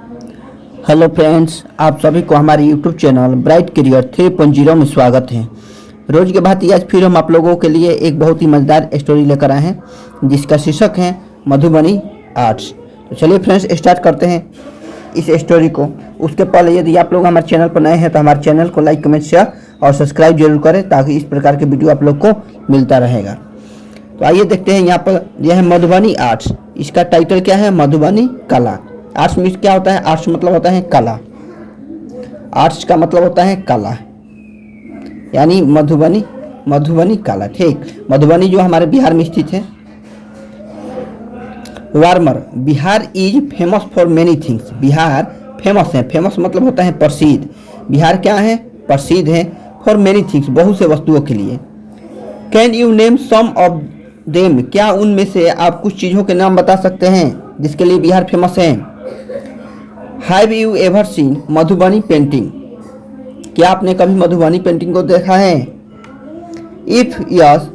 Hello friends, आप सभी को हमारे यूट्यूब चैनल ब्राइट करियर 3.0 में स्वागत है। रोज के भांति आज फिर हम आप लोगों के लिए एक बहुत ही मज़ेदार स्टोरी लेकर आए हैं जिसका शीर्षक है मधुबनी आर्ट्स। तो चलिए फ्रेंड्स, स्टार्ट करते हैं इस स्टोरी को। उसके पहले यदि आप लोग हमारे चैनल पर नए हैं तो हमारे चैनल को लाइक, कमेंट, शेयर और सब्सक्राइब जरूर करें ताकि इस प्रकार के वीडियो आप लोग को मिलता रहेगा। तो आइए देखते हैं। यहाँ पर यह है मधुबनी आर्ट्स। इसका टाइटल क्या है? मधुबनी कला। आर्ट्स में क्या होता है? आर्ट्स मतलब होता है कला। आर्ट्स का मतलब होता है कला, यानी मधुबनी कला। ठीक, मधुबनी जो हमारे बिहार में स्थित है। Warmer, Bihar is famous for many things. Bihar famous है। फेमस मतलब होता है प्रसिद्ध। बिहार क्या है? प्रसिद्ध है। फॉर मेनी थिंग्स, बहुत से वस्तुओं के लिए। Can you name some of them, क्या उनमें से आप कुछ चीज़ों के नाम बता सकते हैं जिसके लिए बिहार फेमस है? Have you ever seen Madhubani painting, क्या आपने कभी मधुबनी पेंटिंग को देखा है? If yes,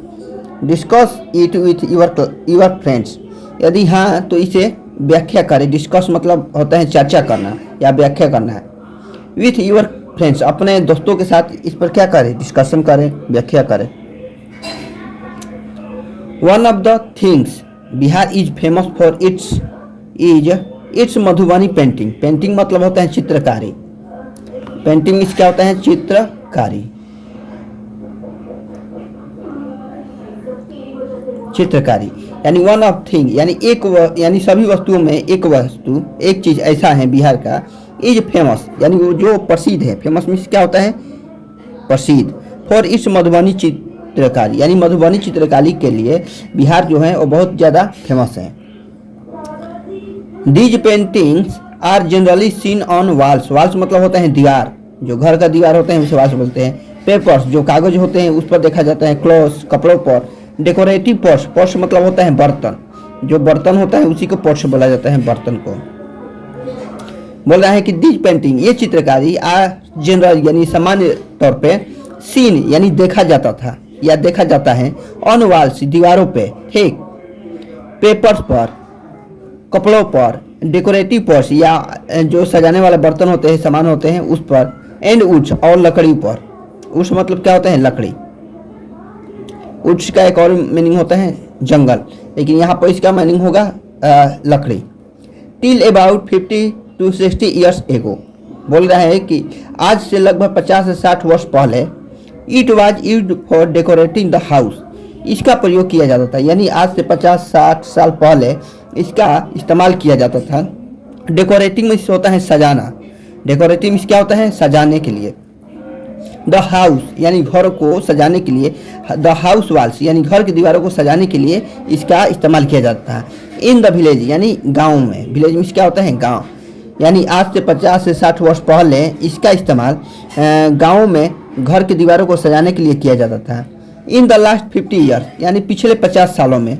discuss it with your friends, यदि हाँ तो इसे व्याख्या करें। डिस्कस मतलब होता है चर्चा करना या व्याख्या करना है। विथ योर फ्रेंड्स, अपने दोस्तों के साथ इस पर क्या करें? डिस्कशन करें, व्याख्या करें। One of the things Bihar is famous for its Madhubani painting. Painting मतलब होता है चित्रकारी। पेंटिंग इस क्या होता है? चित्रकारी। चित्रकारी यानी वन ऑफ थिंग, यानी यानी सभी वस्तुओं में एक चीज ऐसा है बिहार का। इज फेमस यानी वो जो प्रसिद्ध है। फेमस मीन्स क्या होता है? प्रसिद्ध। फॉर इट्स मधुबनी चित्रकारी, यानी मधुबनी चित्रकारी के लिए बिहार जो है वो बहुत ज़्यादा फेमस है। These paintings are generally seen on walls. Walls मतलब होता है दीवार, जो घर का दीवार होते हैं उसे वाल्स बोलते हैं। पेपर्स, जो कागज होते हैं उस पर देखा जाता है। क्लॉथ्स, कपड़ों पर। डेकोरेटिव पॉट्स, पॉट्स मतलब होता है बर्तन, जो बर्तन होता है उसी को पॉट्स बोला जाता है, बर्तन को। बोल रहा है कि दीज पेंटिंग, ये चित्रकारी आर जनरल यानी सामान्य तौर पे सीन यानी देखा जाता था या देखा जाता है ऑन वाल्स, दीवारों पे। ठीक, पेपर्स पर, कपड़ों पर, डेकोरेटिव पॉट्स या जो सजाने वाले बर्तन होते हैं, सामान होते हैं उस पर। एंड वुड्स, और लकड़ी पर। वुड्स मतलब क्या होता है? लकड़ी। वुड्स का एक और मीनिंग होता है जंगल, लेकिन यहाँ पर इसका मीनिंग होगा लकड़ी। Till about 50 to 60 years ago, बोल रहा है कि आज से लगभग 50 से 60 वर्ष पहले it was used for decorating the house, इसका प्रयोग किया जाता था। यानी आज से 50-60 साल पहले इसका इस्तेमाल किया जाता था। डेकोरेटिंग में होता है सजाना। डेकोरेटिंग में क्या होता है? सजाने के लिए। द हाउस यानी घर को सजाने के लिए। द हाउस वाल्स यानी घर की दीवारों को सजाने के लिए इसका इस्तेमाल किया जाता है। इन द विलेज यानी गाँव में। विलेज में क्या होता है? गाँव। यानी आज से 50 से 60 वर्ष पहले इसका इस्तेमाल गाँव में घर की दीवारों को सजाने के लिए किया जाता था। इन द लास्ट 50 ईयर यानी पिछले 50 सालों में।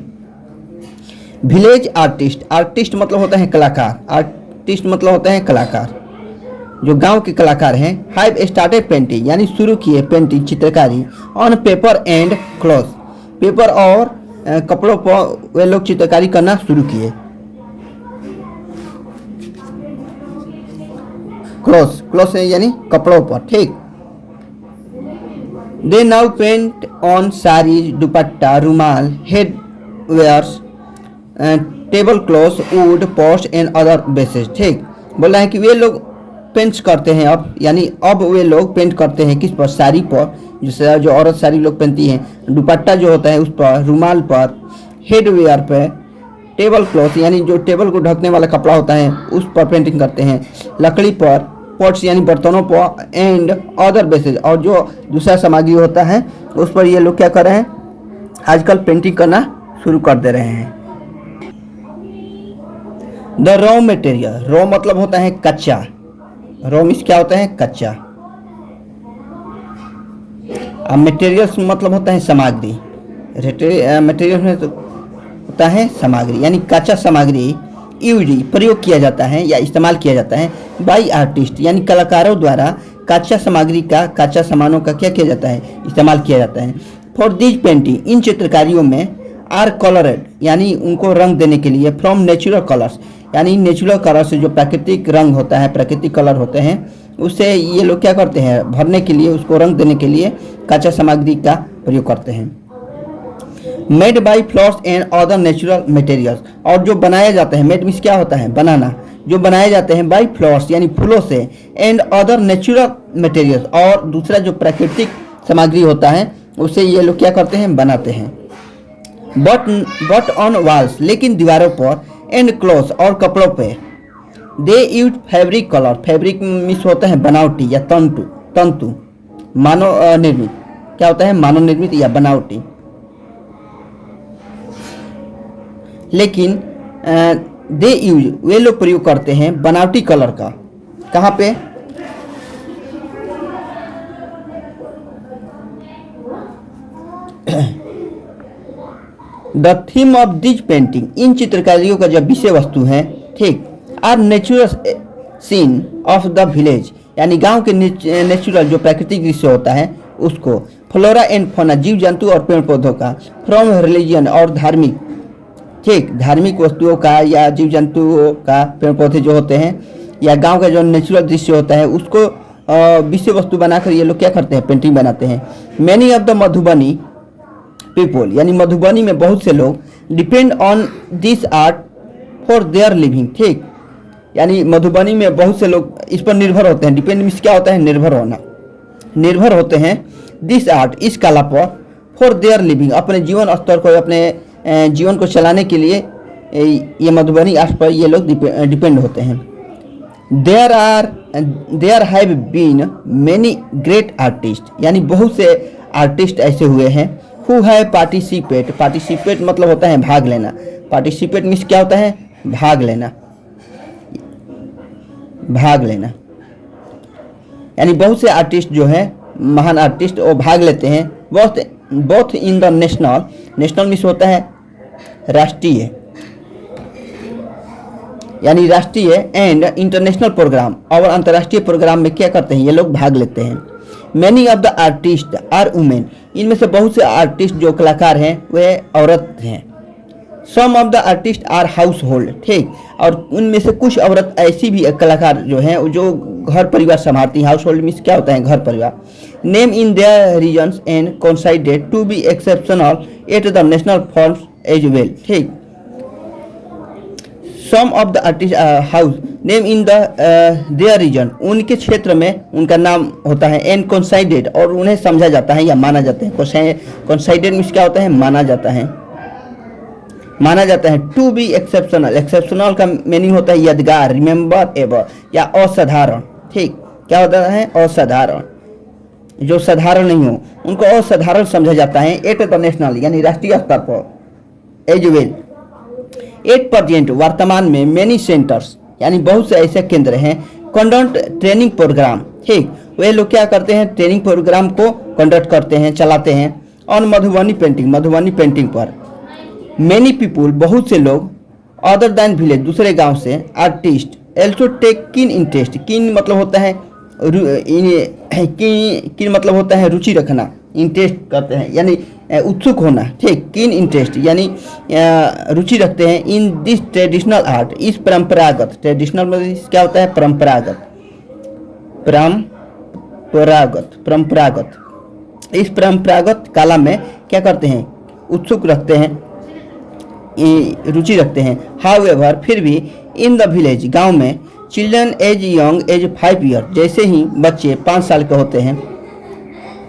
विलेज आर्टिस्ट, आर्टिस्ट मतलब होता है कलाकार। आर्टिस्ट मतलब होता है कलाकार, जो गांव के कलाकार हैं। हैव स्टार्टेड पेंटिंग यानी शुरू किए पेंटिंग, चित्रकारी on paper and cloth, paper और कपड़ों पर वे लोग चित्रकारी करना शुरू किए। क्लॉथ यानी कपड़ों पर। ठीक, they now paint on sari, dupatta, रुमाल, head wears, table cloth, wood, post and other bases. ठीक, बोल रहा है कि वे लोग पेंट करते हैं अब, यानी अब वे लोग पेंट करते हैं किस पर? साड़ी पर, जो औरत साड़ी लोग पहनती हैं। दुपट्टा जो होता है उस पर, रुमाल पर, हेड वेयर पर, टेबल क्लॉथ यानी जो टेबल को ढकने वाला कपड़ा होता है उस पर पेंटिंग करते हैं। लकड़ी पर, पॉट्स यानी बर्तनों पर, एंड अदर बेसेस और जो दूसरा सामग्री होता है उस पर ये लोग क्या कर रहे हैं? आजकल पेंटिंग करना शुरू कर दे रहे हैं। द रॉ मटेरियल, रॉ मतलब होता है कच्चा। रॉ मीन्स क्या होता है? कच्चा। अब मटेरियल्स मतलब होता है सामग्री। मटेरियल में तो होता है सामग्री, यानी कच्चा सामग्री यूज प्रयोग किया जाता है या इस्तेमाल किया जाता है बाई आर्टिस्ट, यानी कलाकारों द्वारा कच्चा सामग्री का, कच्चा सामानों का क्या किया जाता है? इस्तेमाल किया जाता है। फॉर दिस पेंटिंग, इन चित्रकारियों में आर कलरेड यानी उनको रंग देने के लिए फ्रॉम नेचुरल कलर्स, यानी नेचुरल कलर से, जो प्राकृतिक रंग होता है, प्राकृतिक कलर होते हैं, उससे ये लोग क्या करते हैं, भरने के लिए, उसको रंग देने के लिए कच्चा सामग्री का प्रयोग करते हैं। Made by flowers and other natural materials, और जो बनाया जाता है, मेड मीन्स क्या होता है, बनाना, जो बनाए जाते हैं बाई फ्लावर्स यानी फूलों से, एंड अदर नेचुरल मटेरियल्स, और दूसरा जो प्राकृतिक सामग्री होता है उससे ये लोग क्या करते हैं, बनाते हैं। बट ऑन वॉल्स, लेकिन दीवारों पर, एंड क्लॉथ्स, और कपड़ों पे, they use fabric colour, fabric means होता है बनावटी या तंतु, मानव निर्मित, क्या होता है, मानव निर्मित या बनावटी। लेकिन दे यूज, वे लोग प्रयोग करते हैं बनावटी कलर का, कहाँ पे, the theme of this painting, इन चित्रकारियों का जब विषय वस्तु है, ठीक, are natural scene of the village, यानी गांव के नेचुरल जो प्राकृतिक दृश्य होता है उसको, फ्लोरा एंड फौना, जीव जंतु और पेड़ पौधों का, फ्रॉम रिलीजन, और धार्मिक, ठीक, धार्मिक वस्तुओं का या जीव जंतुओं का, पेड़ पौधे जो होते हैं, या गांव का जो नेचुरल दृश्य होता है उसको विषय वस्तु बनाकर ये लोग क्या करते हैं, पेंटिंग बनाते हैं। Many of the Madhubani people, यानी मधुबनी में बहुत से लोग depend on this art for their living, ठीक, यानी मधुबनी में बहुत से लोग इस पर निर्भर होते हैं। डिपेंड मीन्स क्या होता है, निर्भर होना, निर्भर होते हैं दिस आर्ट, इस कला पर, फॉर देयर लिविंग, अपने जीवन स्तर को, अपने जीवन को चलाने के लिए ये मधुबनी आर्ट पर ये लोग डिपेंड होते हैं। There have been many great artist, यानी बहुत से आर्टिस्ट ऐसे हुए हैं, हु है पार्टिसिपेट मतलब होता है भाग लेना, पार्टिसिपेट मीन्स क्या होता है, भाग लेना, यानी बहुत से आर्टिस्ट जो है, महान आर्टिस्ट, वो भाग लेते हैं, both in the national means होता है राष्ट्रीय, यानी राष्ट्रीय, एंड इंटरनेशनल प्रोग्राम, और अंतर्राष्ट्रीय प्रोग्राम में क्या करते हैं, ये लोग भाग लेते हैं। Many of the artist are women, इनमें से बहुत से आर्टिस्ट जो कलाकार हैं वे औरत हैं। Some of the artist are household, ठीक, और उनमें से कुछ औरत ऐसी भी कलाकार जो हैं जो घर परिवार संभालती हैं। हाउस होल्ड मीन्स क्या होता है, घर परिवार। Name in there regions and considered to be exceptional at the national forms as well, ठीक। Some of the artist house name in the there region, उनके क्षेत्र में उनका नाम होता है, एंड कंसाइडेड, और उन्हें समझा जाता है या माना जाता है। कंसाइडेड मीन्स क्या होता है, माना जाता है। टू बी एक्सेप्शनल, एक्सेप्शनल का मीनिंग होता है यादगार, रिमेंबर एवर, या असाधारण, ठीक, क्या होता है, असाधारण, जो साधारण नहीं हो उनको असाधारण समझा जाता है। एट द नेशनल यानी राष्ट्रीय स्तर पर, एज वेल। एट प्रेजेंट वर्तमान में, मेनी सेंटर्स यानी बहुत से ऐसे केंद्र हैं, कंडक्ट ट्रेनिंग प्रोग्राम, ठीक, वे लोग क्या करते हैं, ट्रेनिंग प्रोग्राम को कंडक्ट करते हैं, चलाते हैं। ऑन मधुबनी पेंटिंग पर। मेनी पीपुल बहुत से लोग, अदर दैन विलेज दूसरे गांव से, artist also take keen interest, keen मतलब होता है कीन मतलब होता है रुचि रखना, इंटरेस्ट करते हैं यानी उत्सुक होना, ठीक, कीन इंटरेस्ट यानी रुचि रखते हैं। इन दिस ट्रेडिशनल आर्ट, इस परंपरागत, ट्रेडिशनल मतलब क्या होता है, परंपरागत, इस परंपरागत कला में क्या करते हैं, उत्सुक रखते हैं, रुचि रखते हैं। हाउएवर फिर भी, इन द विलेज गांव में, children as young as 5 year, जैसे ही बच्चे 5 साल के होते हैं,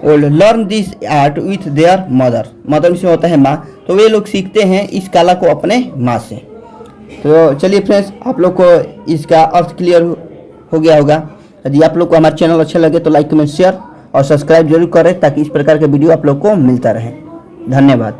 learn this art with their mother से होता है माँ, तो वे लोग सीखते हैं इस कला को अपने माँ से। तो चलिए फ्रेंड्स, आप लोग को इसका अर्थ क्लियर हो गया होगा। यदि आप लोग को हमारा चैनल अच्छा लगे तो लाइक कमेंट शेयर और सब्सक्राइब जरूर करें ताकि इस प्रकार के वीडियो आप लोग को मिलता रहे। धन्यवाद।